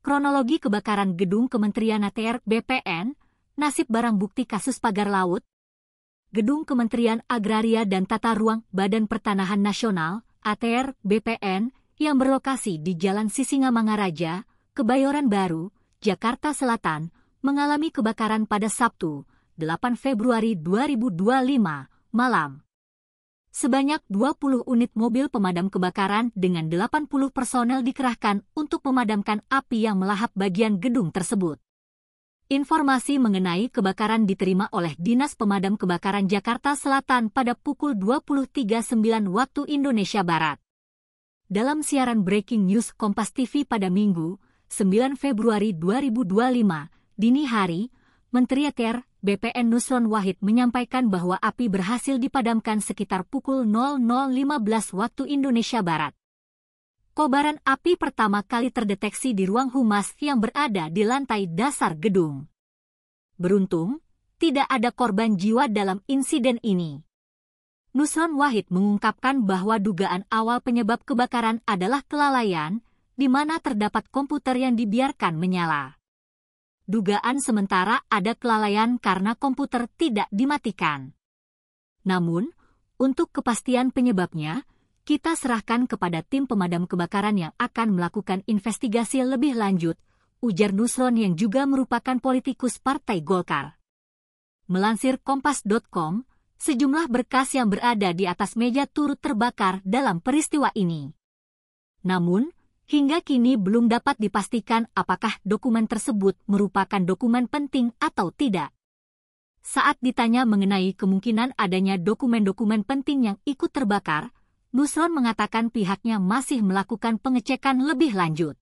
Kronologi kebakaran gedung Kementerian ATR BPN, nasib barang bukti kasus pagar laut. Gedung Kementerian Agraria dan Tata Ruang Badan Pertanahan Nasional ATR BPN yang berlokasi di Jalan Sisingamangaraja, Kebayoran Baru, Jakarta Selatan, mengalami kebakaran pada Sabtu, 8 Februari 2025, malam. Sebanyak 20 unit mobil pemadam kebakaran dengan 80 personel dikerahkan untuk memadamkan api yang melahap bagian gedung tersebut. Informasi mengenai kebakaran diterima oleh Dinas Pemadam Kebakaran Jakarta Selatan pada pukul 23.09 waktu Indonesia Barat. Dalam siaran Breaking News Kompas TV pada Minggu, 9 Februari 2025, dini hari, Menteri ATR BPN Nusron Wahid menyampaikan bahwa api berhasil dipadamkan sekitar pukul 00.15 waktu Indonesia Barat. Kobaran api pertama kali terdeteksi di ruang humas yang berada di lantai dasar gedung. Beruntung, tidak ada korban jiwa dalam insiden ini. Nusron Wahid mengungkapkan bahwa dugaan awal penyebab kebakaran adalah kelalaian, di mana terdapat komputer yang dibiarkan menyala. Dugaan sementara ada kelalaian karena komputer tidak dimatikan. Namun, untuk kepastian penyebabnya, kita serahkan kepada tim pemadam kebakaran yang akan melakukan investigasi lebih lanjut, ujar Nusron yang juga merupakan politikus Partai Golkar. Melansir Kompas.com, sejumlah berkas yang berada di atas meja turut terbakar dalam peristiwa ini. Namun, hingga kini belum dapat dipastikan apakah dokumen tersebut merupakan dokumen penting atau tidak. Saat ditanya mengenai kemungkinan adanya dokumen-dokumen penting yang ikut terbakar, Nusron mengatakan pihaknya masih melakukan pengecekan lebih lanjut.